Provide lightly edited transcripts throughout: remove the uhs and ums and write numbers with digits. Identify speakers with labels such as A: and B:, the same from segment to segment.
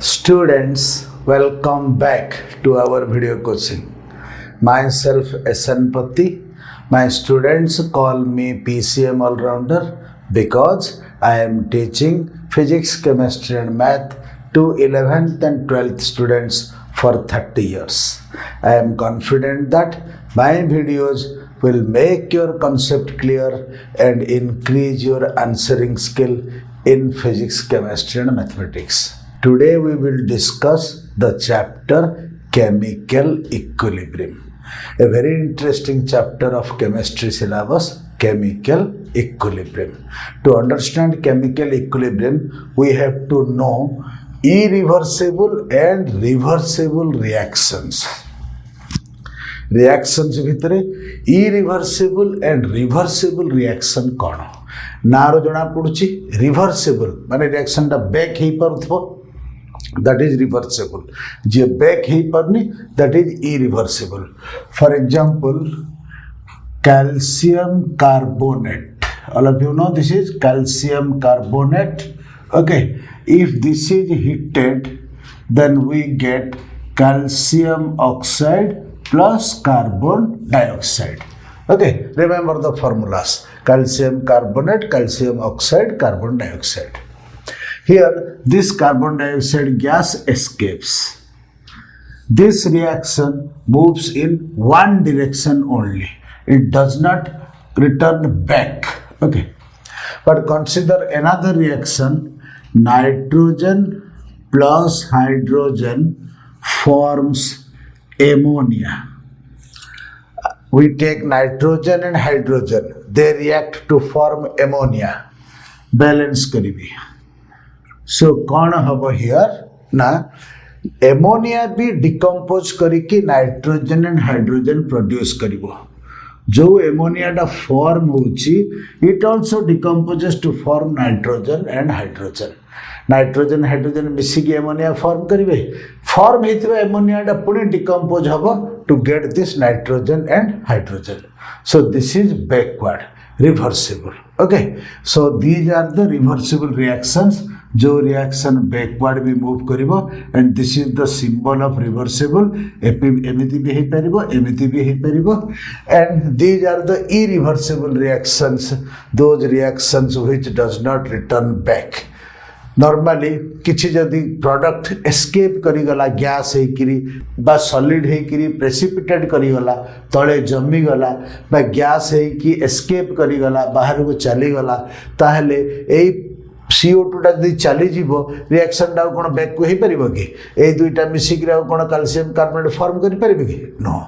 A: Students, welcome back to our video coaching. Myself SN Patti. My students call me PCM All-Rounder because I am teaching physics, chemistry and math to 11th and 12th students for 30 years. I am confident that my videos will make your concept clear and increase your answering skill in physics, chemistry and mathematics. Today we will discuss the chapter Chemical Equilibrium. A very interesting chapter of chemistry syllabus, Chemical Equilibrium. To understand chemical equilibrium, we have to know irreversible and reversible reactions. Reactions भितर irreversible and reversible reaction कौन नारो जना पड़ुची reversible माने reaction टा back he पड़ुथबो that is reversible J back ही पड़नी that is irreversible. For example, calcium carbonate, all of you know this is calcium carbonate. Okay, if this is heated then we get calcium oxide plus carbon dioxide. Okay, remember the formulas: calcium carbonate, calcium oxide, carbon dioxide. Here this carbon dioxide gas escapes. This reaction moves in one direction only. It does not return back. Okay, but consider another reaction: nitrogen plus hydrogen forms ammonia. We take nitrogen and hydrogen, they react to form ammonia. Balance करीबी. So कौन hub here ना ammonia भी decompose करिकी nitrogen and hydrogen produce करिबो. जो ammonia टा form होची, it also decomposes to form nitrogen and hydrogen. Nitrogen hydrogen मिसिकी एमोनिया फॉर्म करिवे फॉर्म हेतिबा एमोनिया टा पुणी डिकम्पोज हबो to get this nitrogen and hydrogen. So this is backward reversible. Okay, so these are the reversible reactions जो reaction backward भी move करिवो and this is the symbol of reversible. एमिति भी हे परिबो एमिति भी हे परिबो and these are the irreversible reactions, those reactions which does not return back. Normally किछि जदि प्रोडक्ट एस्केप करिगला गैस हेकिरी बा सॉलिड हेकिरी प्रेसिपिटेट करिगला तळे जमी गला बा गैस हेकी एस्केप करिगला बाहर को चली गला ताहले एई CO2 टा जदि चली जीवो रिएक्शन टा कोन बैक को हे परिबो कि एई दुईटा मिसिक रे कोन कैल्शियम कार्बोनेट फॉर्म करि परिबो कि no.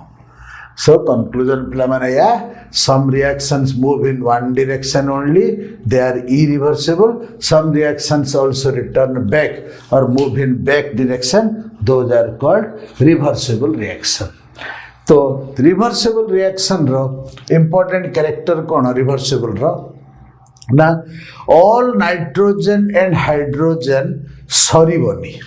A: So conclusion pila mane ya, some reactions move in one direction only, they are irreversible. Some reactions also return back or move in back direction, those are called reversible reaction. So reversible reaction ro important character kono reversible ro na all nitrogen and hydrogen sariboni.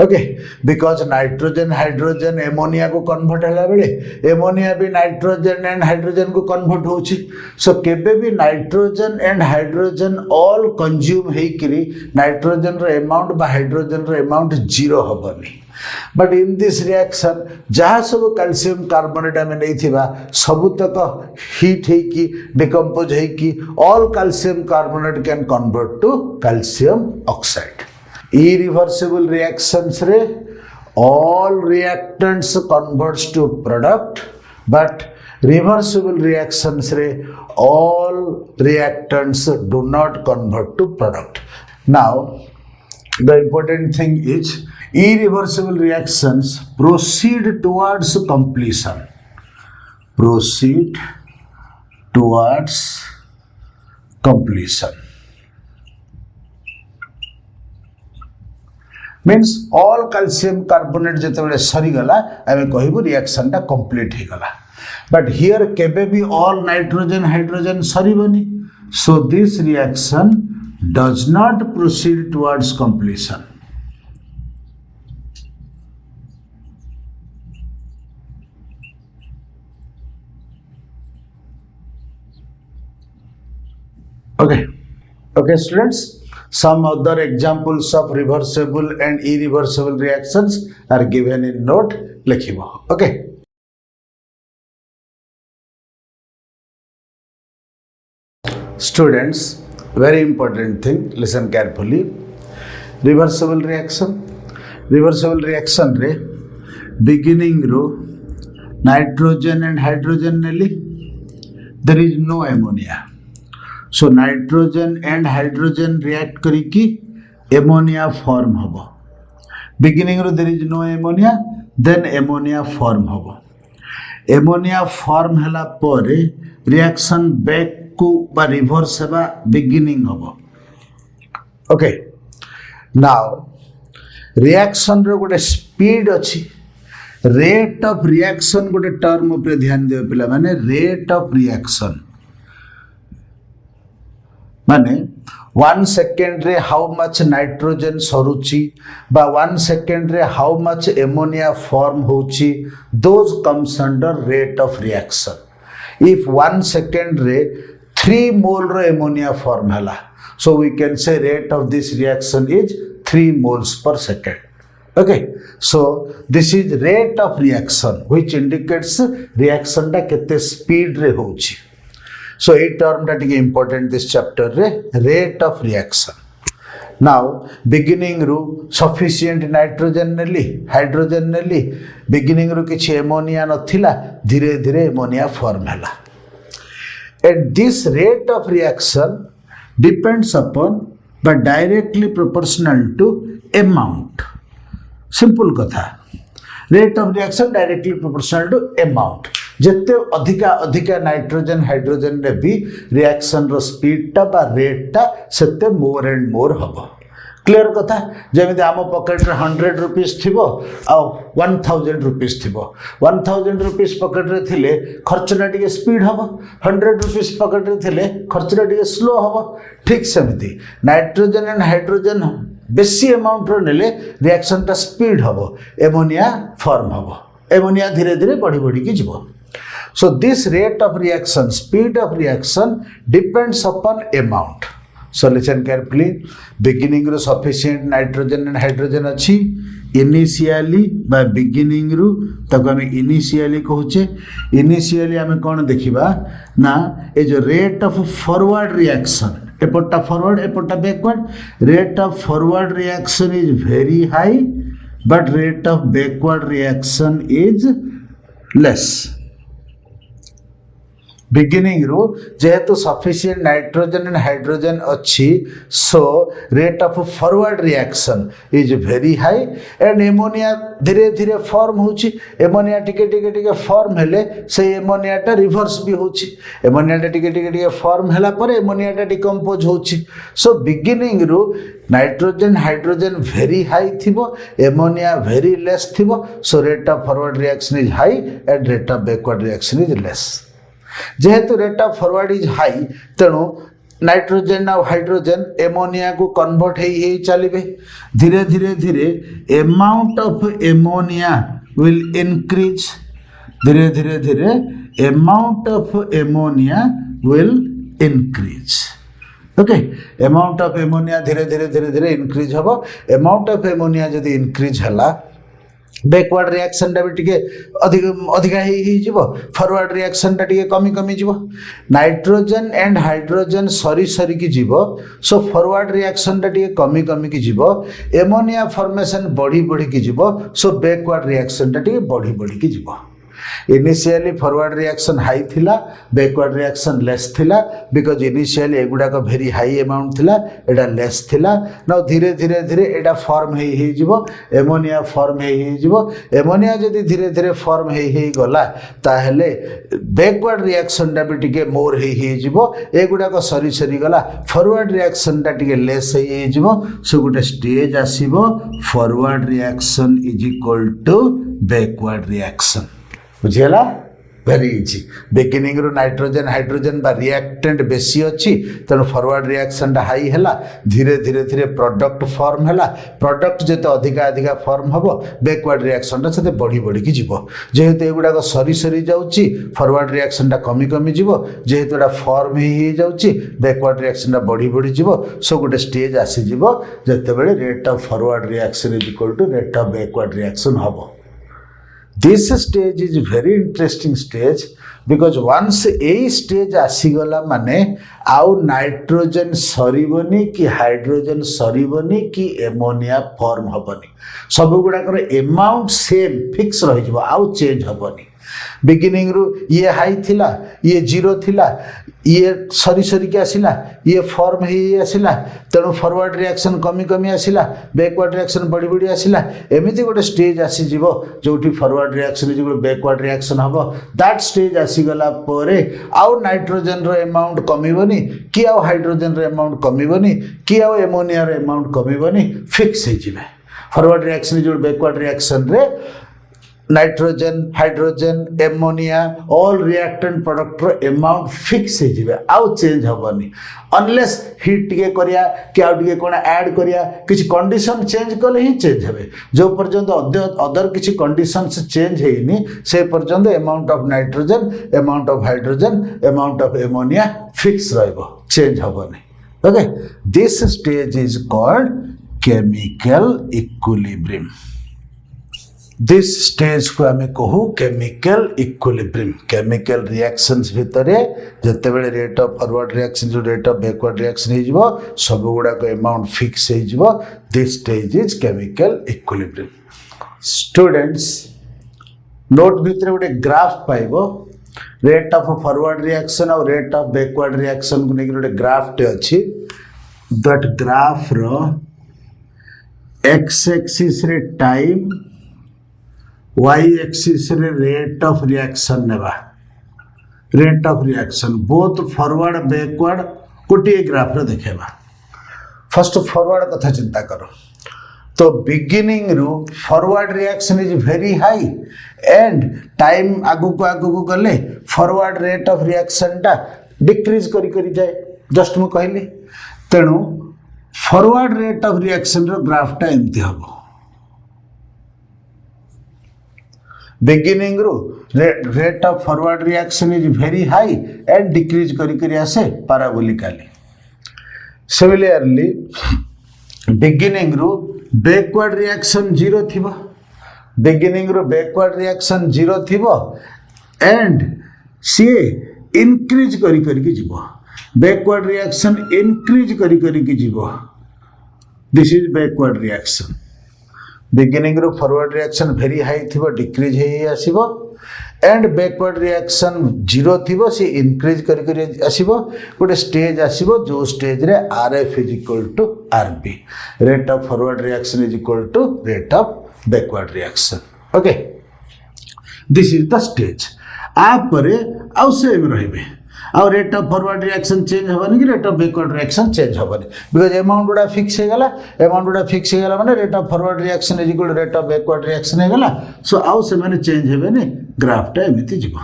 A: Okay, because nitrogen hydrogen ammonia को convert होला बेले ammonia भी nitrogen and hydrogen को convert होची. So केबे भी nitrogen and hydrogen all consume हेकिरी nitrogen रो अमाउंट बा हाइड्रोजन रो अमाउंट जीरो हबनी. बट इन दिस रिएक्शन जहाँ सब कैल्शियम कार्बोनेट आम नहीं सबुतक हीट हेकी डिकम्पोज हेकी all calcium carbonate can convert to calcium oxide. Irreversible reactions रे all reactants converts to product, but reversible reactions रे all reactants do not convert to product. Now the important thing is irreversible reactions proceed towards completion. Proceed towards completion. Means all calcium carbonate जिते सरीगला आम कहबू reaction टा complete हो गला. But here केबे भी all nitrogen hydrogen सरीबनी. So this reaction does not proceed towards completion. Okay, okay students, Some other examples of reversible and irreversible reactions are given in note लिखिबो. Okay. Students, very important thing, listen carefully. Reversible reaction रे beginning रो nitrogen and hydrogen नेली, there is no ammonia. So nitrogen and hydrogen react करके ammonia form होबो. Beginning रो there is no ammonia, then ammonia form होबो. Ammonia form हला परे reaction back को बा reverse हेबा beginning होबो. Okay. Now reaction रो गोटे speed अछि. Rate of reaction गोटे term उपरे ध्यान दियो पिला माने rate of reaction माने 1 second रे how much nitrogen सरुची बा 1 second रे how much ammonia form होची, those comes under rate of reaction. If 1 second रे 3 mole रो ammonia form हला, so we can say rate of this reaction is 3 moles per second. Okay, so this is rate of reaction which indicates reaction टा केते speed रे होची. So a term that is important this chapter re rate of reaction. Now beginning ru sufficient nitrogen Nelly hydrogen Nelly beginning ru किछि ammonia नथिला धीरे धीरे ammonia form हला. And this rate of reaction depends upon but directly proportional to amount. Simple कथा. Rate of reaction directly proportional to amount. जिते अधिका nitrogen hydrogen रे भी reaction रो speed टा बा रेट टा सेते मोर एंड मोर हबो. क्लियर कथा. जेमिति आम पॉकेट रे 100 रुपीस थिबो आ 1000 रुपीस थिबो. 1000 रुपीस पॉकेट रे थिले खर्चना टिके स्पीड हबो. 100 रुपीस पॉकेट रे थिले खर्चना टिके स्लो हबो. ठीक सेमिति नाइट्रोजन एंड हाइड्रोजन बेसी अमाउंट रो नेले रिएक्शन टा स्पीड हबो. एमोनिया फॉर्म हबो. एमोनिया धीरे धीरे बढ़ी बढ़ी की जीवो. So this rate of reaction, speed of reaction depends upon amount. So listen carefully. Beginning ru sufficient nitrogen and hydrogen अच्छी initially by beginning ru तक हमें initially कहूचे. Initially हमें कौन देखिबा ना ये जो rate of forward reaction एपटा forward एपटा backward. Rate of forward reaction is very high but rate of backward reaction is less. Beginning रो जेहेतु sufficient nitrogen and hydrogen अच्छी, so rate of forward reaction is very high and ammonia धीरे धीरे form होची. ammonia टिके टिके टिके form हेले से ammonia टा reverse भी होची. ammonia टा टिके टिके टिके form हेला पर ammonia टा decompose होची. so beginning रो nitrogen hydrogen very high थिबो, ammonia very less थिबो, so rate of forward reaction is high and rate of backward reaction is less. जेहेतु rate of forward is high तेणु nitrogen और hydrogen ammonia को convert ही चलिए. धीरे धीरे धीरे amount of ammonia will increase. धीरे धीरे धीरे amount of ammonia will increase. Okay, amount of ammonia धीरे धीरे धीरे धीरे इंक्रीज हम. अमाउंट ऑफ एमोनिया जदि इंक्रीज है बैकवर्ड रिएक्शन टा भी टिके अधिका ही जीवो. फॉरवर्ड रिएक्शन टा टिके कमी कमी जीवो. नाइट्रोजन एंड हाइड्रोजन सरी सरी की जीवो. सो फॉरवर्ड रिएक्शन टा टिके कमी कमी की जीवो. एमोनिया फॉर्मेशन बढ़ी बढ़ी की जीवो. सो बैकवर्ड रिएक्शन टा टिके बढ़ी बढ़ी की जीवो. इनिशियली फॉरवर्ड रिएक्शन हाई थिला, बैकवर्ड रिएक्शन लेस थिला बिकॉज इनिशियली एगुडा को वेरी हाई अमाउंट थिला, एटा लेस थिला. नाउ धीरे धीरे धीरे एटा फॉर्म हे जीवो. एमोनिया फॉर्म हे जीवो. एमोनिया जदी धीरे धीरे फॉर्म हे गला ताहेले बैकवर्ड रिएक्शन टा भी टिके मोर हे जीवो. एगुडा को सरी सरी गला फॉरवर्ड रिएक्शन टा टिके लेस हे जीवो. सो गुटे स्टेज आसीबो forward reaction is equal to backward reaction. बुझेला. very easy. Beginning ru nitrogen hydrogen बा reactant बेसी अच्छी तेणु फॉरवर्ड रिएक्शन हाई है धीरे धीरे धीरे प्रोडक्ट फॉर्म है प्रोडक्ट जिते अधिका अधिका फॉर्म हम बैकवर्ड रिएक्शन से बढ़ी बढ़ी की जीव जेहेतु एगुड़ाक सरी सरी जाऊँगी फॉरवर्ड रिएक्शन कमी कमी जीव जेहेतु एटा फॉर्म ही जाऊँगी बैकवर्ड रिएक्शन बढ़ी बढ़ी जीव सो गोटे स्टेज आसीज जिते rate of forward reaction is equal to rate of backward reaction हम. This stage is very interesting stage because once a stage आसीगला माने आउ नाइट्रोजन सरीबनी कि हाइड्रोजन सरीबनी कि एमोनिया फॉर्म हबनी सब गुड़ाकर अमाउंट सेम फिक्स रही आउ चेंज हबनी. बिगिनिंग रू ये हाई थिला ये जीरो थिला ये सरी सरी के आसिला ये फॉर्म ही आसिला तेणु फॉरवर्ड रिएक्शन कमी कमी आसिला बैकवर्ड रिएक्शन बढ़ी बढ़ी आसिला एमती गोटे स्टेज आसीज जो फॉरवर्ड रिएक्शन जो बैकवर्ड रिएक्शन हम दैट स्टेज आसीगला आउ नाइट्रोजन रो अमाउंट कमिबनी कि आउ हाइड्रोजन रो अमाउंट कमिबनी कि आउ एमोनिया रो अमाउंट कमिबनी फिक्स हो जाए. फॉरवर्ड रिएक्शन जो बैकवर्ड रिएक्शन रे nitrogen hydrogen ammonia all reactant product रो अमाउंट फिक्स हो आउ चेंज हेनी अनलेस हिट टिके करिया कि आउ टिके कोन ऐड करिया किछि कंडीशन चेंज कले ही चेंज हेबे जो पर्यंत अदर किछि कंडीशंस चेंज हेनी से पर्यंत amount of nitrogen amount of hydrogen amount of ammonia fix रहइबो चेंज हेबनी. Okay this stage is called chemical equilibrium. This stage को आम कहू केमिकल इक्विलिब्रियम. केमिकल रिएक्शंस भितर जिते बड़े रेट ऑफ फॉरवर्ड रिएक्शन जो रेट ऑफ बैकवर्ड रिएक्शन हो सब गुड़ाक अमाउंट फिक्स हो this stage is chemical equilibrium. Students note भितर गोटे ग्राफ पाइब रेट ऑफ फॉरवर्ड रिएक्शन और रेट ऑफ बैकवर्ड रिएक्शन को लेकर गोटे ग्राफटे अच्छी दैट ग्राफ रो एक्स एक्सिस रे टाइम y एक्सिस रे रेट ऑफ रिएक्शन नेबा rate of reaction both forward backward गोटे ग्राफ रे देखेबा. फर्स्ट फॉरवर्ड कथा चिंता करो तो बिगिनिंग रू forward reaction is very high and time आगु को गले फॉरवर्ड रेट ऑफ रिएक्शन टा डिक्रीज करी करी जाए जस्ट मु कहली तेणु फॉरवर्ड रेट ऑफ रिएक्शन रो ग्राफ टा एमती हबो. बिगिनिंग रू rate of forward reaction is very high and decrease करी आसे पैराबोलिकली. सिमिलरली बिगिनिंग रू बैकवर्ड रिएक्शन जीरो थिबो बिगिनिंग रू बैकवर्ड रिएक्शन जीरो थिबो एंड सी इनक्रीज करी जीवो बैकवर्ड रिएक्शन इनक्रीज करी जीवो. This is backward reaction. Beginning रू फॉरवर्ड रिएक्शन वेरी हाई थिबो डिक्रीज हे आसीबो एंड बैकवर्ड रिएक्शन जीरो थिबो सी इनक्रीज करी आसीबो गोटे स्टेज आसीबो जो स्टेज रे RF is equal to RB rate of forward reaction is equal to rate of backward reaction. Okay this is the stage. आपरे आउ सेम रहिबे आउ rate of forward reaction change हेनी कि rate of backward reaction change हेनी because amount गुड़ा fix हो गला अमाउंट गुड़ा फिक्स हो गला माने rate of forward reaction is equal to rate of backward reaction हो गला सो आउ से माने चेंज हेबेनी ग्राफ टा एमिति जीवो.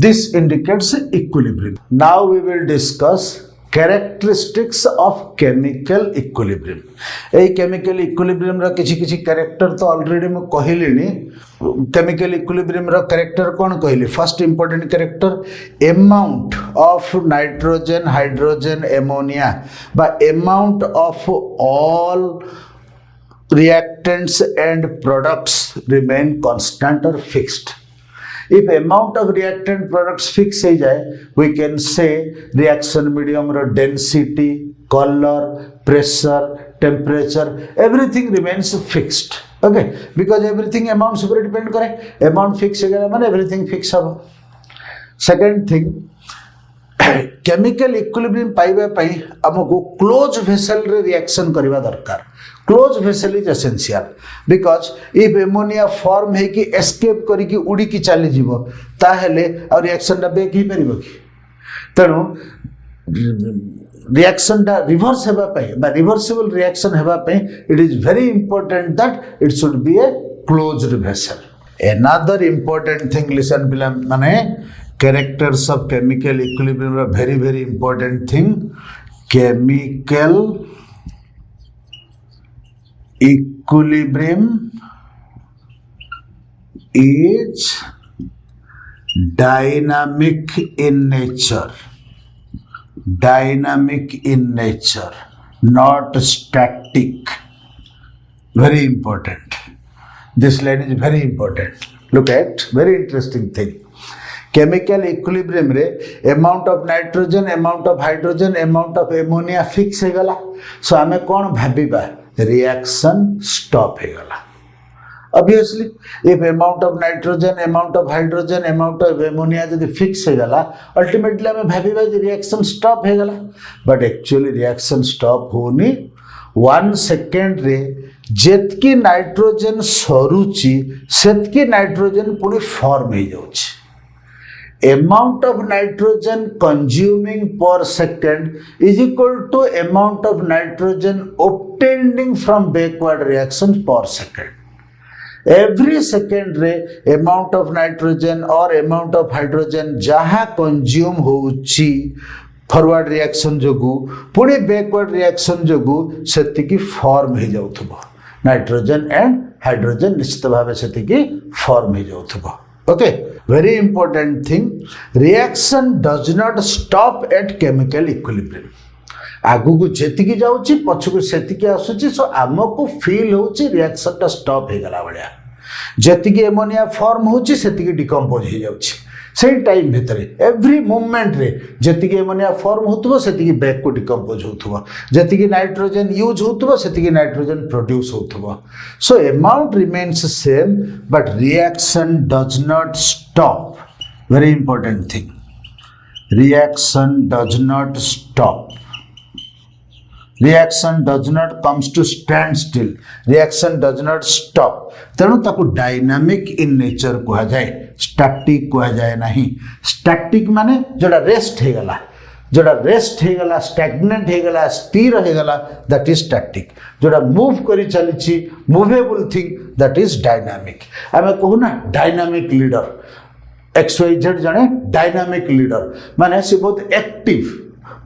A: This indicates equilibrium. Now we will discuss characteristics of chemical equilibrium. ए chemical equilibrium रा किछि कैरेक्टर तो ऑलरेडी मैं कहलिनी. chemical equilibrium रा कैरेक्टर कौन कहली first important character amount of nitrogen hydrogen ammonia बा amount of all reactants and products remain constant or fixed. If amount of reactant products fix हो जाए we can say reaction medium row density, color, pressure, temperature everything remains fixed. Okay because everything amount super depend करे amount fix हो गया माने everything fix हो. Second thing chemical equilibrium पाइबा पई हमको क्लोज वेसल रे रिएक्शन करबा दरकार. Close vessel is essential because if ammonia form है कि एस्केप करी कि उड़ी की चली जीवो ताहेले और रिएक्शन टा बेक ही परिबो कि तेणु रिएक्शन टा रिवर्स हेबा पई बा रिवर्सिबल रिएक्शन हेबा पई it is very important that it should be a closed vessel. another important thing, listen पिला माने characters of chemical equilibrium are very very important thing. Chemical equilibrium is dynamic in nature, not static. Very important. This line is very important. Look at very interesting thing. Chemical equilibrium रे amount of nitrogen, amount of hydrogen, amount of ammonia fix है गला. So हमें कौन भाबिबा reaction stop है गला. Obviously, if amount of nitrogen, amount of hydrogen, amount of ammonia यदि fix है गला, ultimately हमें भाबिबा reaction stop है गला. But actually reaction stop होनी 1 second रे जेतकी नाइट्रोजन सरुची सेतकी नाइट्रोजन पुणी फॉर्म हो जाउची. Amount of nitrogen consuming per second is equal to amount of nitrogen obtaining from backward reactions per second. Every second रे amount of nitrogen or amount of hydrogen जहाँ consume होउची forward reaction जोगु पुणी backward reaction जोगु सेतिकी form हो जाउथबो. Nitrogen and hydrogen निश्चित भाव सेतिकी form हो जाउथबो. Okay, very important thing, reaction does not stop at chemical equilibrium. आगु को जेतिकी जाउची पछकु सेतिकी आसुची. सो आमको फील होउची रिएक्शन टा स्टॉप हे गला बळिया. जेतिकी एमोनिया फॉर्म होउची सेतिकी डिकम्पोज हो जाउची. सेही टाइम भितरे एवरी मूवमेंट रे जेतिकी एमोनिया फॉर्म होतबो सेतिकी बैक को डिकम्पोज होतबो. जेतिकी नाइट्रोजन यूज होतबो सेतिकी नाइट्रोजन प्रोड्यूस होतबो. So amount remains same but reaction does not stop. Very important thing, reaction does not stop. Reaction does not comes to stand still. Reaction does not stop. तेणु ताकू dynamic in nature कहा जाए, static कहा जाए नहीं. Static माने जोड़ा rest हे गला, जोड़ा रेस्ट हे गला, स्टैग्नेंट हे गला, स्थिर हे गला, दैट इज स्टैटिक. जोड़ा मूव करी चलीची movable thing that is dynamic. आमे कहू ना डायनामिक लीडर XYZ जने डायनामिक लीडर माने से बहुत एक्टिव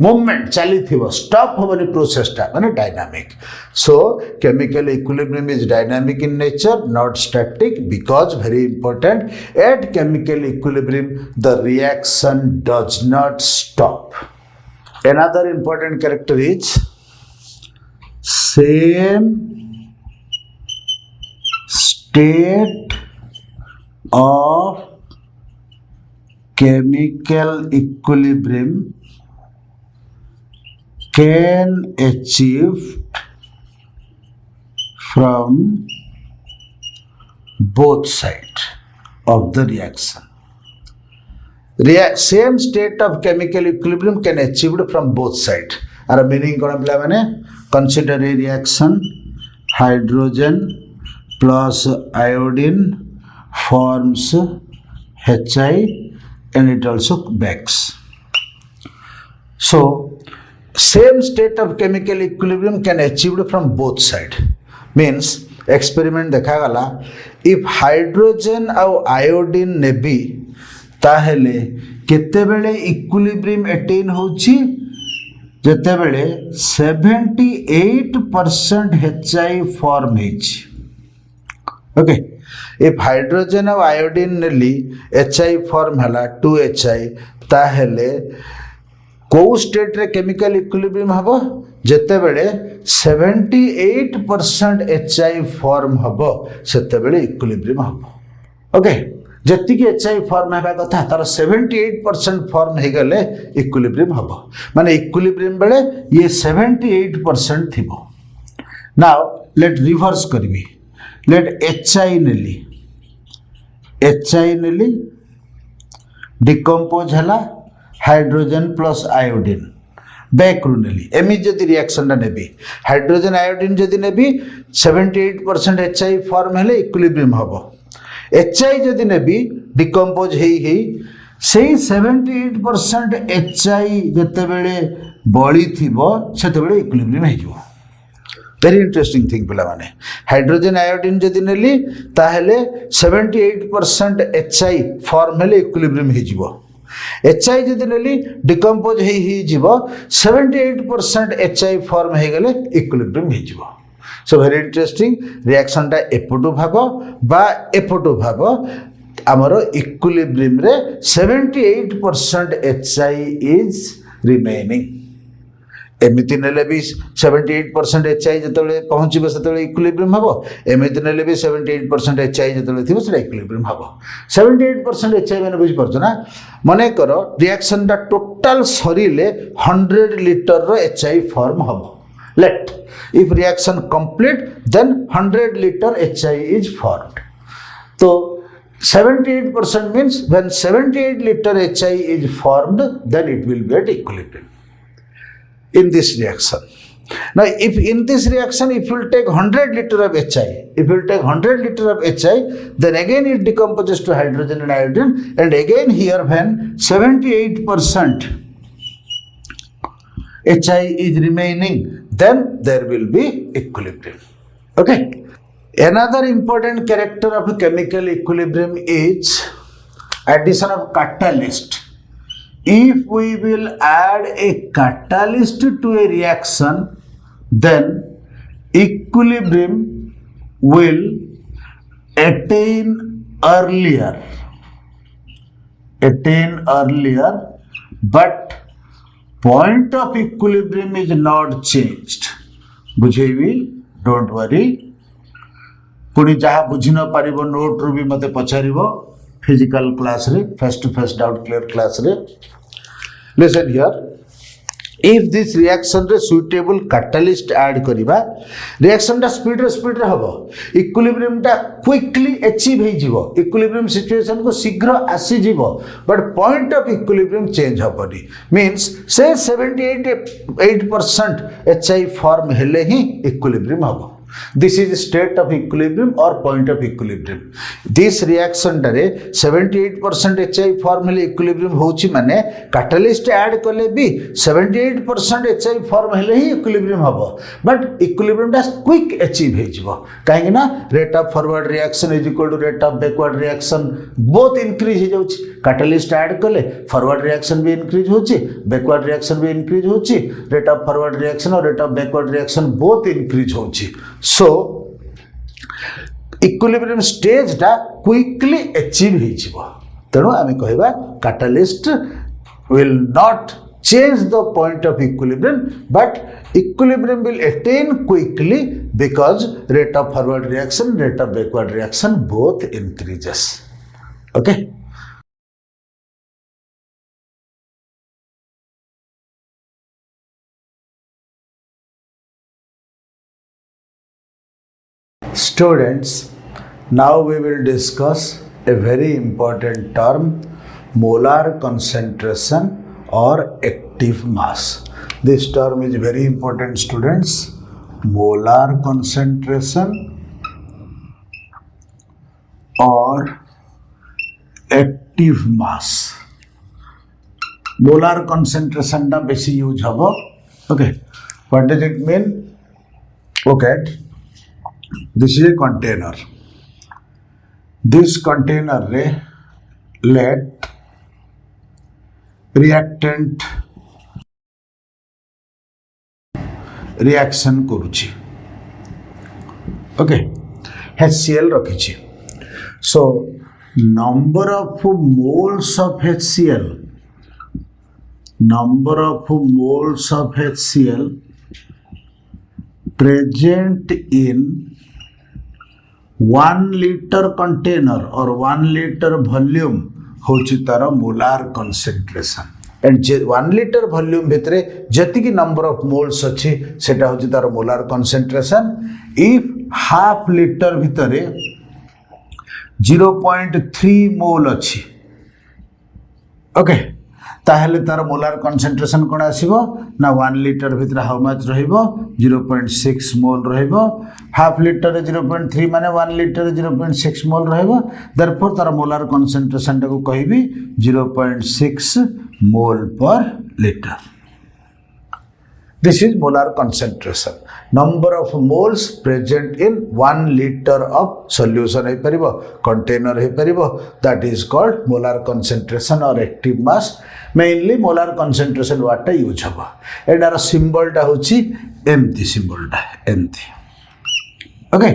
A: मूवमेंट चली थी, स्टॉप होबनी प्रोसेस टा माने dynamic. So chemical equilibrium is dynamic in nature not static because very important at chemical equilibrium the reaction does not stop. Another important character is same state of chemical equilibrium can achieve from both sides of the reaction. Same state of chemical equilibrium can achieved from both sides. Our meaning कौन पिला मैंने consider a reaction hydrogen plus iodine forms Hi and it also backs. So same state of chemical equilibrium can achieved from both side. Means experiment देखा गला if hydrogen और iodine नेबी ताहेले केते बेले equilibrium attain होची जेते बेले 78% Hi form होची. Okay, if hydrogen और iodine नेली Hi form हला 2Hi ताहेले को स्टेट रे केमिकल इक्विलिब्रियम हबो जेते बेले 78% Hi फॉर्म हबो सेते बेले इक्विलिब्रियम हबो. ओके, जति की Hi फॉर्म हेबा कथा तार 78% फॉर्म हे गले इक्विलिब्रियम हबो. माने इक्विलिब्रियम बेले ये 78% थिबो. नाउ लेट रिवर्स करबी. लेट Hi नेली डिकम्पोज हला हाइड्रोजन प्लस आयोडीन बैक रू नेली. एमी जदि रिएक्शन टा नेबी हाइड्रोजन आयोडीन जदि नेबी 78% Hi फॉर्म हेले इक्विलिब्रियम हबो. Hi जदि नेबी डिकम्पोज हेई सेही 78% Hi जते बेले बळी थिबो सेते बेले इक्विलिब्रियम हे जिवो. वेरी इंटरेस्टिंग थिंग पिला माने हाइड्रोजन आयोडीन जदि नेली ताहेले 78% HI फॉर्म हेले इक्विलिब्रियम हे जीवो HI जदि नेली डिकम्पोज हे जीवो 78% HI फॉर्म हे गेले इक्विलिब्रियम हे जीवो सो वेरी इंटरेस्टिंग रिएक्शन टा एपटू भाग बा एपटू भाग आमर इक्विलिब्रियम रे 78% HI इज रिमेनिंग एमिति नेले भी 78% HI जतले पहुँचबे सेतले इक्विलिब्रियम हबो एमिति नेले भी 78% HI जतले थिबो सेटा इक्विलिब्रियम हबो 78% HI माने बुझि परछ ना मने करो रिएक्शन दा टोटल सरीले 100 लीटर रो HI फॉर्म हबो let if reaction complete then 100 liter HI is formed so 78% means when 78 liter HI is formed then it will be at equilibrium in this reaction. Now if in this reaction if you will take 100 liter of HI, if you will take 100 liter of HI, then again it decomposes to hydrogen and iodine, and again here when 78% HI is remaining, then there will be equilibrium. Okay. Another important character of chemical equilibrium is addition of catalyst. If we will add a catalyst to a reaction, then equilibrium will attain earlier, but point of equilibrium is not changed. बुझेबी don't worry. पुणी जहाँ बुझी न पारिबो note रू भी मते पचारिबो physical class रे face to face doubt clear class रे listen here if this reaction रे suitable catalyst add करिबा reaction टा स्पीड रे हबो इक्विलिब्रियम टा क्विकली अचीव हे जीवो इक्विलिब्रियम सिचुएशन को शीघ्र आसी जीवो but point of equilibrium change हबनी मींस से 78% HI फॉर्म हेले ही इक्विलिब्रियम हबो This is state of equilibrium or point of equilibrium. This reaction Tare 78% HI form हेले equilibrium होची माने catalyst add कले भी 78% HI form हेले ही equilibrium हबो but equilibrium टा quick achieve हे जीवो काहेकि ना rate of forward reaction is equal to rate of backward reaction both increase हे जाउची catalyst add कले forward reaction भी increase होची backward reaction भी increase होची rate of forward reaction और rate of backward reaction both increase होची so equilibrium stage टा quickly achieve हे जीवो तेणु आमे कहबा catalyst will not change the point of equilibrium but equilibrium will attain quickly because rate of forward reaction rate of backward reaction both increases okay Students, now we will discuss a very important term, molar concentration or active mass. This term is very important, students. Molar concentration or active mass. Molar concentration na basi use habo. Okay, what does it mean? Look at. This is a container. This container रे let reactant reaction करुची okay HCl रखिची so number of moles of HCl present in 1 liter container or 1 liter volume होची तार molar concentration and 1 liter volume भितरे जतिकी number of moles अछि सेटा होची तार molar concentration if half liter भितरे 0.3 mole अछि ओके ताहेले तार मोलार concentration कोन आसीबो ना 1 liter भितरे हाउ मच रहिबो 0.6 मोल रहिबो हाफ लिटर 0.3 माने 1 लिटर 0.6 मोल रहिबो देयरफॉर तार मोलार concentration टाको कहिबी 0.6 मोल per litre This is molar concentration. Number of moles present in 1 liter of solution है परिबो, container है परिबो, that is called molar concentration or active mass. Mainly molar concentration what use हबो. And are symbol टा होची empty symbol टा empty. Okay,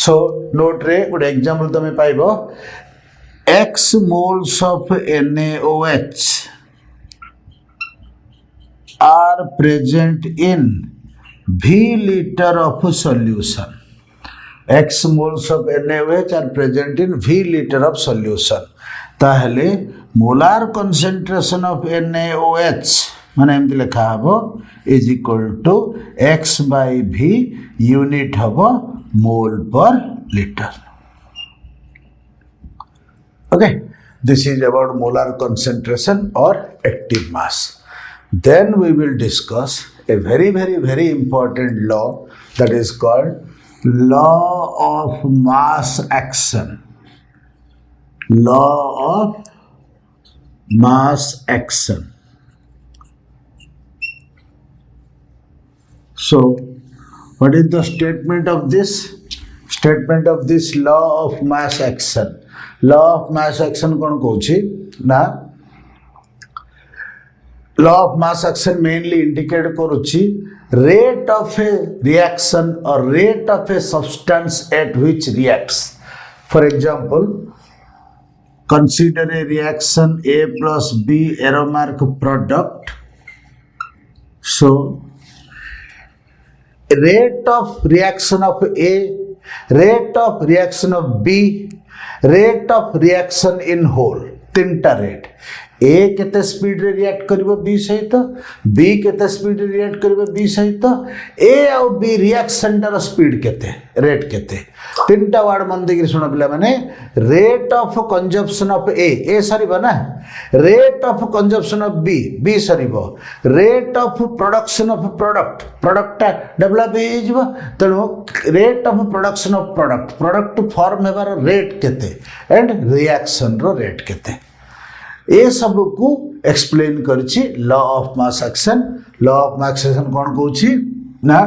A: so note रे good example तमे पाइबो x moles of NaOH are present in V liter of solution. X moles of NaOH are present in V liter of solution. ताहले molar concentration of NaOH माने एमती लिखा हबो is equal to X by V unit हबो mole per liter. Okay, this is about molar concentration or active mass. Then we will discuss a very important law that is called law of mass action. Law of mass action. So, what is the statement of this? Statement of this law of mass action. Law of mass action कौन कहूची ना law of mass action mainly indicate करुची rate of a reaction or rate of a substance at which reacts. For example, consider a reaction A plus B arrow mark product. So, rate of reaction of A, rate of reaction of B, rate of reaction in whole, तीनटा rate. A केते speed रे react करिवो B सहित, B केते speed रे react करिवो B सहित, A और B रिएक्शन टर स्पीड केते, रेट केते. तीनटा वर्ड मन देखि सुन पिला माने rate of consumption of A सरीबो ना, rate of consumption of B सरीबो, rate of production of product develop हे जिवो, तनो rate of production of product form हेबार रेट केते एंड रिएक्शन रो रेट केते. ये सब को एक्सप्लेन करछि law of mass action. Law of mass action कौन कहूछि ना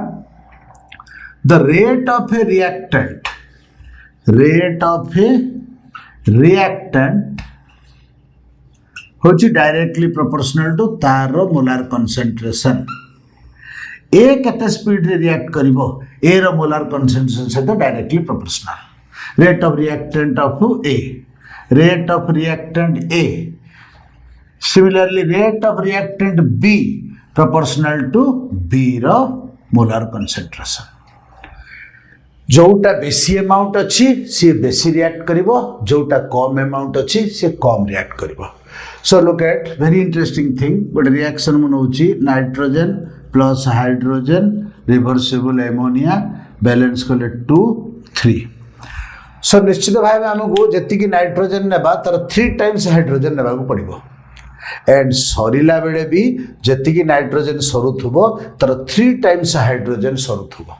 A: the rate of a reactant होछि डायरेक्टली प्रोपोर्शनल टू तार मोलार कंसंट्रेशन. ए केते स्पीड रे रिएक्ट करिवो ए रो मोलार कंसंट्रेशन से तो directly proportional. Rate of reactant of A, rate of reactant A, similarly rate of reactant B proportional to B रो molar concentration. जोटा बेसी अमाउंट अच्छी सी बेसी रिएक्ट करिवो, जोटा कम अमाउंट अच्छी सी कम रिएक्ट करिवो. So look at very interesting thing. गोटे रिएक्शन मन होची nitrogen plus hydrogen reversible ammonia balance कले 2 3. सो निश्चित भाव आमको जी नाइट्रोजन नेबा तार 3 टाइम्स हाइड्रोजन नेबा को पड़िबो. एंड सरीला बेले भी जी नाइट्रोजन सरुथुबो तार 3 टाइम्स हाइड्रोजन सरुथुबो.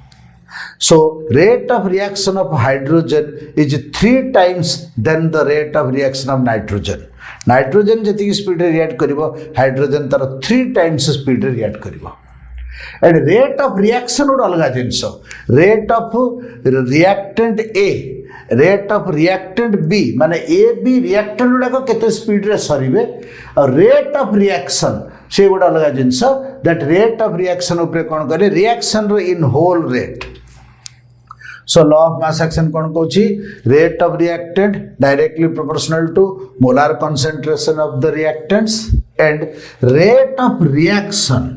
A: So rate of reaction of hydrogen is 3 times than the rate of reaction of nitrogen. Nitrogen जी स्पीड रिएक्ट करिवो, हाइड्रोजन तार 3 टाइम्स स्पीड रिएक्ट करिवो. एंड रेट ऑफ रिएक्शन गोटे अलग जिनस. Rate of reactant A, rate of reactant B माने A B reactant गुड़ाक केते speed रे सरीबे और रेट ऑफ रिएक्शन से गोटे अलग जिनस. दैट रेट ऑफ रिएक्शन ऊपर कौन करे रिएक्शन रो in whole rate. So law of mass action कौन कहूची rate of reactant directly proportional to molar concentration of the reactants and rate of reaction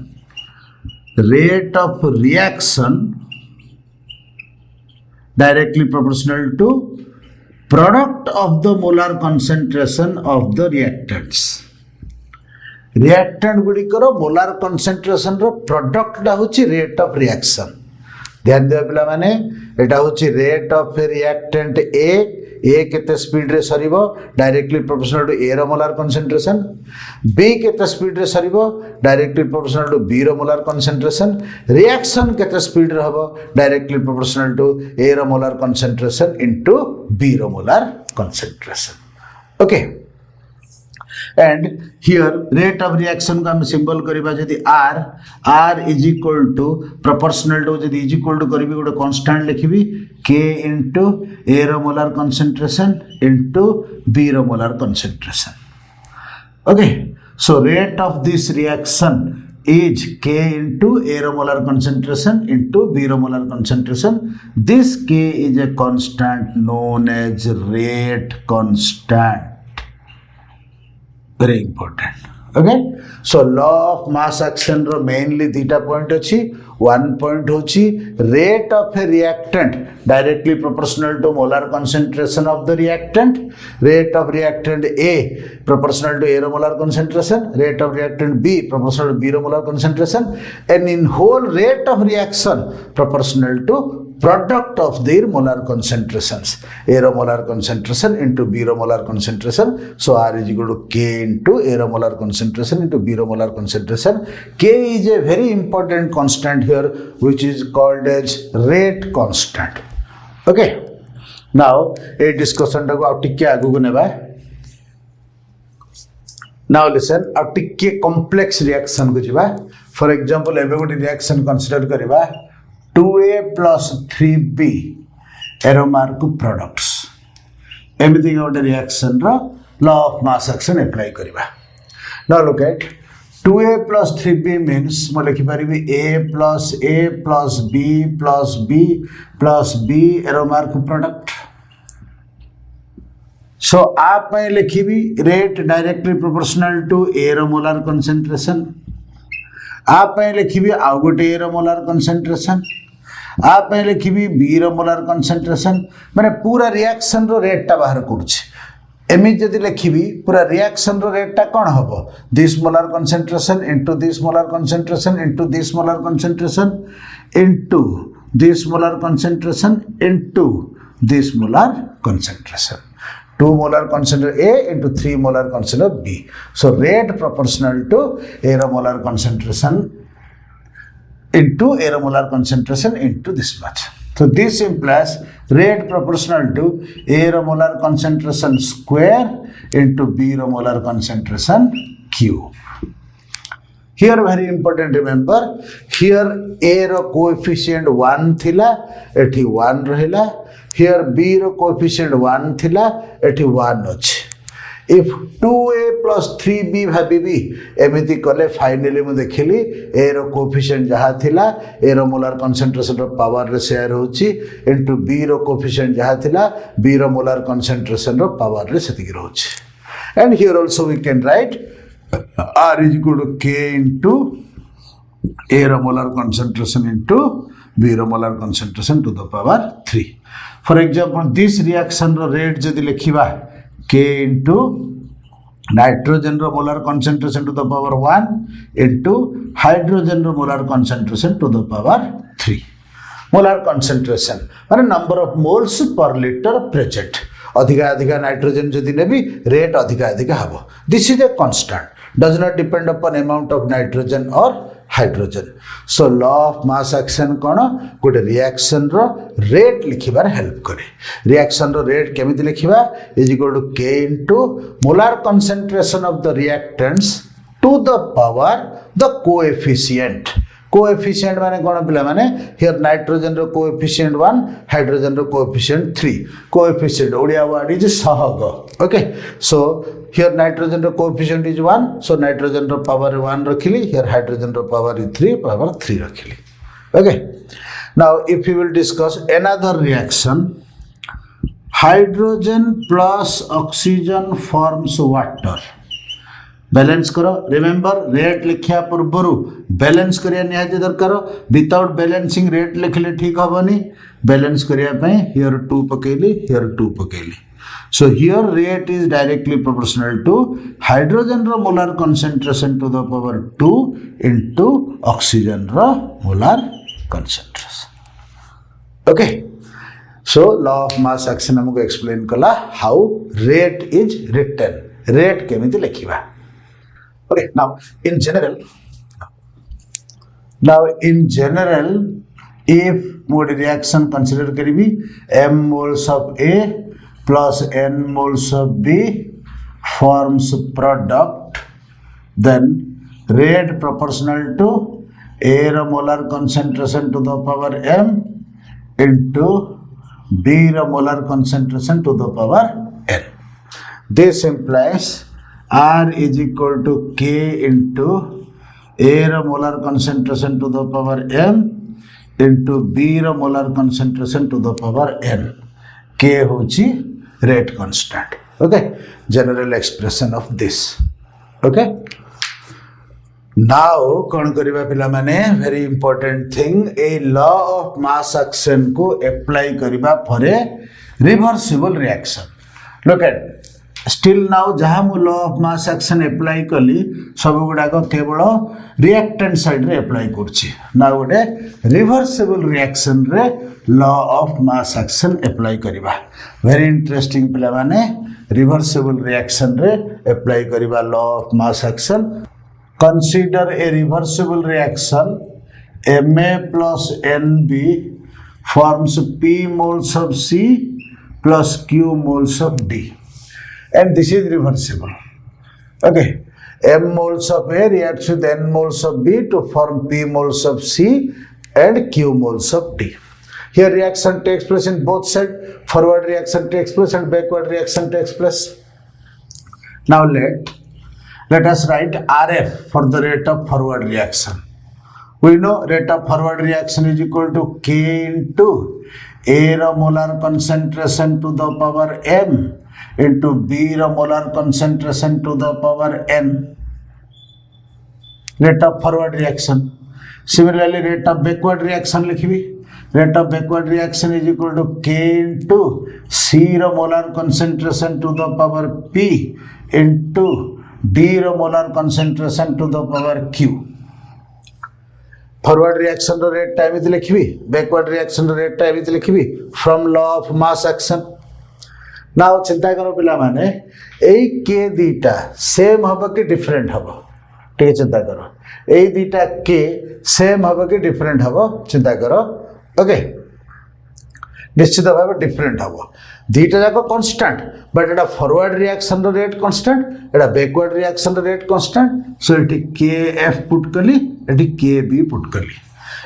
A: directly proportional to product of the molar concentration of the reactants. Reactant गुड़िकर molar concentration रो product टा होची rate of reaction. ध्यान दिया पिला माने एटा होची rate of reactant A केते स्पीड रे सरीबो डायरेक्टली प्रोपोर्शनल टू A रो मोलार कंसंट्रेशन, B केते स्पीड रे सरीबो डायरेक्टली प्रोपोर्शनल टू B रो मोलार कंसंट्रेशन, रिएक्शन केते स्पीड रे हबो डायरेक्टली प्रोपोर्शनल टू A रो मोलार कंसंट्रेशन इनटू B रो molar concentration. Okay, and here rate of reaction को हम symbol करिबा जदि r is equal to proportional to जदि is equal to करिबी गोटे constant लिखिबी k into a row molar concentration into b रो molar concentration. Okay, so rate of this reaction is k into a row molar concentration into b रो molar concentration. This k is a constant known as rate constant. Very important. Okay, so law of mass action ro mainly dita point achi. One point hochi rate of a reactant directly proportional to molar concentration of the reactant. Rate of reactant A proportional to A ro molar concentration. Rate of reactant B proportional to B ro molar concentration. And in whole rate of reaction proportional to product of their molar concentrations. A ro molar concentration into B ro molar concentration. So R is equal to K into A ro molar concentration into B ro molar concentration. K is a very important constant here, which is called as rate constant. Okay, now a discussion टाको आउ टिके आगु को नेबा. Now listen, आउ टिके complex reaction को जिबा. For example, एबे गोटे reaction consider करिबा 2a plus 3b aromatic products. एमिति गोटे reaction row law of mass action apply करिबा. Now look at 2a plus 3b means मैं लिखि परिबी a plus b plus b plus b aromatic product. So आप मैं लिखिबी rate directly proportional to a row molar concentration. आप मैं लिखिबी आउ गोटे a row molar concentration. आप मैं लिखिबी b रो molar concentration. माने पूरा रिएक्शन रो रेट टा बाहर करूछि. एमि जदि लिखिबी पूरा रिएक्शन रो रेट टा कोन हबो this molar concentration into this molar concentration into this molar concentration into this molar concentration into this molar concentration 2 molar concentration A into 3 molar concentration B. So rate proportional to aeromolar concentration into aeromolar concentration into this much. So this implies rate proportional to aeromolar concentration square into B-molar concentration Q. Here very important, remember, here A ro coefficient 1 thila, ethi 1 rahila. Here B ro coefficient 1 thila, ethi 1 अछि. If 2a plus 3b भाबिबी एमिति कले finally मु देखिली a row coefficient जहा थिला a रो molar concentration रो power रे शेयर होची इनटू b रो कोएफिशिएंट जहा थिला b रो मोलार कंसंट्रेशन रो पावर रे सेति होची. And here also we can write r is equal to k into a रो मोलार concentration into b रो molar concentration to the power 3. For example, this reaction ro rate जदि लिखिबा K into nitrogen ro molar concentration to the power 1 into hydrogen ro molar concentration to the power 3. Molar concentration माने number of moles per liter present. अधिका अधिका nitrogen जदि नेबी rate अधिका अधिका हबो. This is a constant. Does not depend upon amount of nitrogen or hydrogen. So law of mass action कोन गोटे reaction रो rate लिखिबार help करे. Reaction रो rate केमिति लिखिबा is equal to K into molar concentration of the reactants to the power the coefficient. Coefficient माने कोन पिला माने here nitrogen रो coefficient 1 hydrogen रो coefficient 3. Coefficient Odia word is सहग. Okay, so here nitrogen रो coefficient is 1, so nitrogen रो power 1 रखिली, here hydrogen रो power is 3, power 3 रखिली. Okay, now if we will discuss another reaction, hydrogen plus oxygen forms water. Balance करो. Remember rate लिखिया पूर्व balance करिया निहाती दरकार. विदाउट बैलेंसिंग रेट लिखले ठीक हबनी. बैलेंस करिया पई हियर 2 पकेली, हियर 2 पकेली. So here rate is directly proportional to hydrogen ro molar concentration to the power 2 into oxygen ro molar concentration. Okay, so law of mass action हमको explain कला how rate is written. Rate केमिति लिखिबा. Okay, now in general if mode reaction consider करिबी m moles of A plus n moles of B forms product, then rate proportional to A molar concentration to the power m into B molar concentration to the power n. This implies R is equal to K into A molar concentration to the power m into B molar concentration to the power n. K hochi rate constant. Okay, general expression of this. Okay, now कौन करिबा पिला माने very important thing, a law of mass action को apply करिबा for a reversible reaction. Look at still now जहाँ मु law of mass action apply कली सब गुड़ा को केवल reactant side रे apply करछि. now गोटे reversible reaction रे law of mass action apply करिबा. very interesting पिला माने reversible reaction रे apply करिबा law of mass action. Consider a reversible reaction. Ma plus Nb forms P moles of C plus Q moles of D, and this is reversible. Okay, M moles of A reacts with N moles of B to form P moles of C and Q moles of D. Here reaction takes place in both sides. Forward reaction takes place and backward reaction takes place. Now let us write RF for the rate of forward reaction. We know rate of forward reaction is equal to K into A molar concentration to the power m into B molar concentration to the power n. Rate of forward reaction. Similarly, rate of backward reaction लिखिबी. Rate of backward reaction is equal to K into C molar concentration to the power P into D molar concentration to the power Q. Forward reaction rate time is लिखिबी, backward reaction rate time is लिखिबी from law of mass action. now चिंता करो पिला माने ए के दीटा same हबो कि different हबो. ठीक है, चिंता करो ए दीटा के सेम हबो कि डिफरेंट हबो. चिंता करो. ओके, निश्चित भाव डिफरेंट हम. दुईटा जाक कन्स्टाट, but Etah forward reaction rate constant, एटा बैकवर्ड रिएक्शन रेट कन्स्टाट. सो ये के एफ पुट कली, ये के बी पुट कली.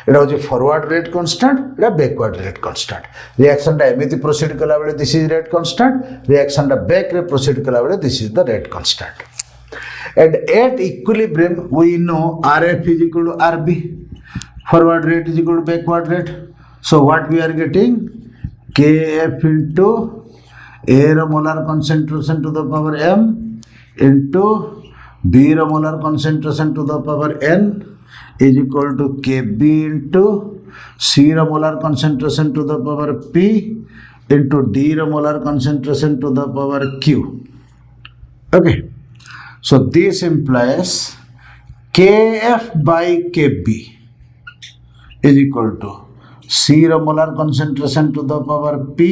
A: एटा हूँ फॉरवर्ड रेट कन्स्टाट, एटा बैकवर्ड रेट कन्स्टाट. रिएक्शन एमती प्रोसीड कला बेले this is rate constant, reaction back रे प्रोसीड कला बेले this is the rate constant. And at equilibrium we know RF is equal to RB, forward rate is equal to backward rate. So what we are getting, Kf into A molar concentration to the power m into B molar concentration to the power n is equal to Kb into C molar concentration to the power p into D molar concentration to the power q. Okay, so this implies Kf by Kb is equal to C molar concentration to the power P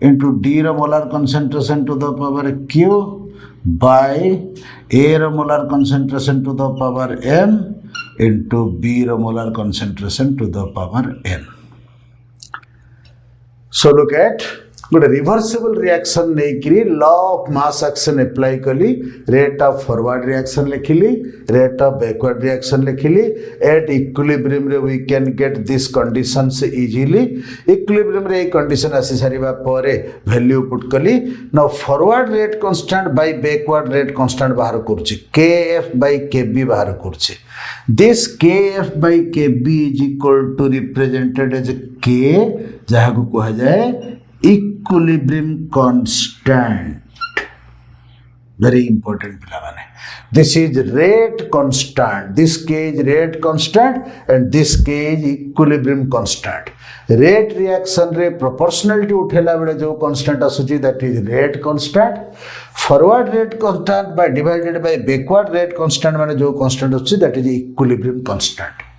A: into D molar concentration to the power Q by A molar concentration to the power m into B molar concentration to the power n. So look at गोटे reversible reaction नहीं law of mass action apply कली. Rate of forward reaction लिखिली, rate of backward reaction लिखिली. At equilibrium रे we can get this conditions easily. Equilibrium रे condition आसी सारिबा परे वैल्यू पुट कली. Now forward rate constant by backward rate constant बाहर करछि, केएफ बाय केबी बाहर करछि. This KF by KB is equal to represented as K, जहा को कहा जाए equilibrium constant. Very important पिलामाने. This is rate constant. This K is rate constant and this K is equilibrium constant. Rate reaction रे proportionality उठेला बेले जो constant आसुची that is rate constant. Forward rate constant by divided by backward rate constant माने जो constant आसुची that is equilibrium constant.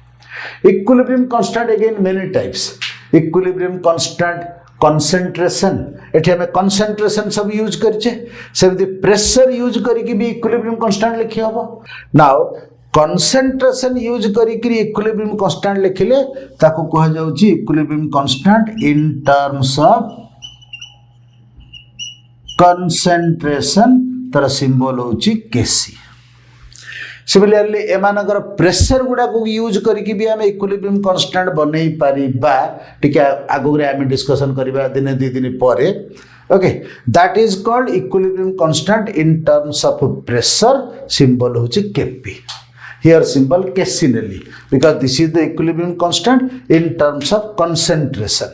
A: Equilibrium constant again many types. Equilibrium constant, concentration, एठी हमें concentration सब यूज करछे, सेमती प्रेशर यूज करिकि भी इक्विलिब्रियम कांस्टेंट लिखि हबो. नाउ concentration यूज करिकि इक्विलिब्रियम कांस्टेंट लिखिले ताको कहा जाउची equilibrium constant in terms of concentration तार सिंबल होची केसी सिमिलरली एमानकर प्रेशर गुडा को यूज करके भी आम इक्विलिब्रियम कांस्टेंट बनै पारिबा टिके आगुरे आम डिस्कशन करबा दिन दि दिन परे okay that is called equilibrium constant in terms of pressure symbol होची KP here symbol Casinelli because this is the equilibrium constant in terms of concentration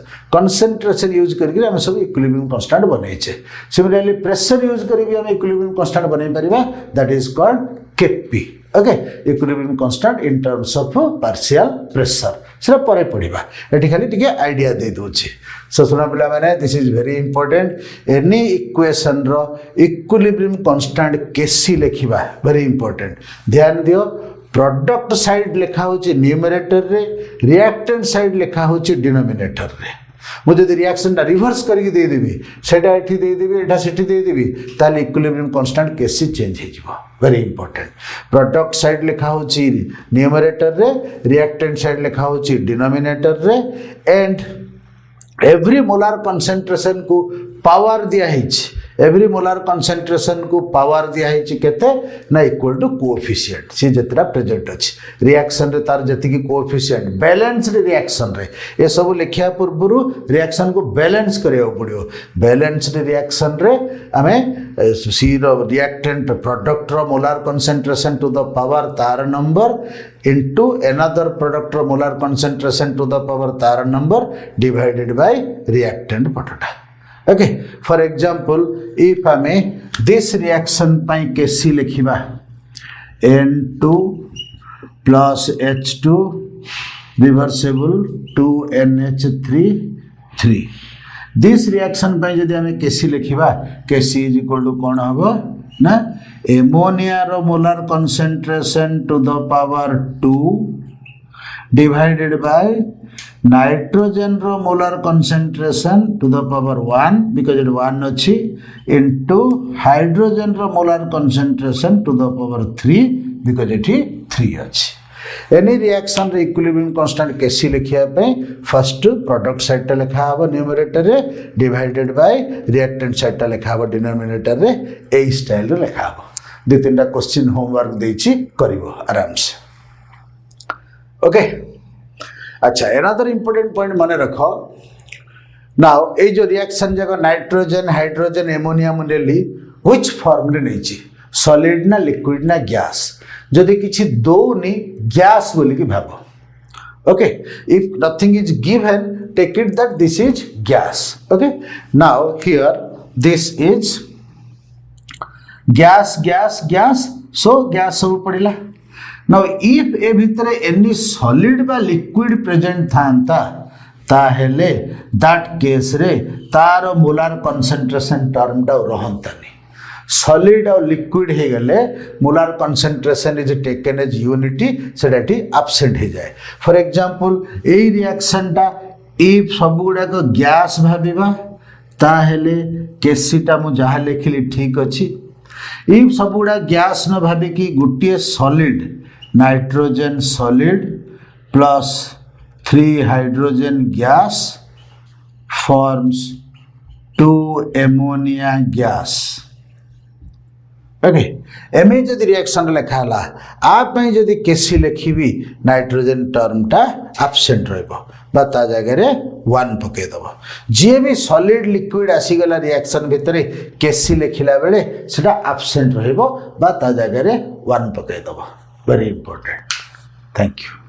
A: use करके हम सब equilibrium constant बनै छे similarly pressure use करके हम equilibrium constant बनै परिबा that is called Kp okay equilibrium constant in terms of partial pressure सेरा परे पड़िबा एठी खाली टिके आईडिया दे दोछि सो सुना पिला माने this is very important any equation रो इक्विलिब्रियम कांस्टेंट Kc लिखिबा वेरी इंपोर्टेंट ध्यान दियो प्रोडक्ट साइड लिखा होची न्यूमरेटर रे रिएक्टेंट साइड लिखा होची डिनोमिनेटर रे मुझे रिएक्शन टा रिवर्स करके दे देबी सेटा एठी दे देबी एटा सेठी दे देबी ताले इक्विलिब्रियम कांस्टेंट Kc चेंज हे जिवो वेरी इंपोर्टेंट प्रोडक्ट साइड लिखा होची न्यूमरेटर रे रिएक्टेंट साइड लिखा होची डिनोमिनेटर रे एंड एवरी मोलार कंसंट्रेशन को पावर दिया हिच एवरी मोलार कंसंट्रेशन को पावर दिया हिच केते ना इक्वल टू कोएफिशिएंट सी जतरा प्रेजेंट अछि रिएक्शन रे तार जति की कोएफिशिएंट बैलेंस्ड रिएक्शन रे ए सब लिखिया पूर्वरु रिएक्शन को बैलेंस करियो पड़ियो बैलेंस्ड रिएक्शन रे हमें सी रो रिएक्टेंट प्रोडक्ट रो molar concentration to the power तार number into another product ro molar concentration to the power तार number divided by reactant patata okay for example if hame this reaction pai Kc likhiba N2 plus H2 reversible 2NH3 3 this reaction pai jodi hame Kc likhiba Kc is equal to kon habo ना ammonia रो molar concentration to the power 2 divided by nitrogen रो molar concentration to the power 1 because it 1 अछि into hydrogen रो molar concentration to the power 3 because it 3 अछि any reaction रे equilibrium constant Kc लिखिया पे first product side टा लिखा हबो न्यूमरेटर रे डिवाइडेड बाय रिएक्टेंट साइड टा लिखा हबो डिनोमिनेटर रे ए स्टाइल रे लिखा हबो दो तीनटा क्वेश्चन होमवर्क देछि करिवो आराम से ओके अच्छा अनदर इंपोर्टेंट पॉइंट माने रखो नाउ ए जो रिएक्शन जगह नाइट्रोजन हाइड्रोजन एमोनिया मुनेली व्हिच फॉर्म रे नैछि सॉलिड ना लिक्विड ना गैस जदि किछि दोनी गैस बोली कि भाबो okay if nothing is given take it that this is gas okay now here this is gas gas gas so gas सब पड़िला नाउ इफ ए भितरे एनी सॉलिड बा लिक्विड प्रेजेंट थांता ताहेले दैट केस रे तार मोलार कंसंट्रेशन टर्म टा रहंतानी सॉलिड और लिक्विड हे गले molar concentration is taken as unity सेडाटी एब्सेंट हे जाए फॉर एग्जांपल ए रिएक्शन टा इफ सब गुडा को गैस भाबिबा ताहेले Kc टा मु जहा लिखिली ठीक अछि इफ सब गुडा गैस न भाबी कि गुटिए solid nitrogen solid plus 3 hydrogen gas forms 2 ammonia gas okay एमे जदि रिएक्शन लिखा हला आप पई जदि Kc लिखिबी नाइट्रोजन टर्म टा एब्सेंट रहबो बा ता जगह रे 1 पके दबो जे भी सॉलिड लिक्विड आसी गला रिएक्शन भितरे Kc लिखिला बेले सेटा एब्सेंट रहबो बा ता जगह रे 1 पके दबो वेरी इंपोर्टेंट थैंक यू।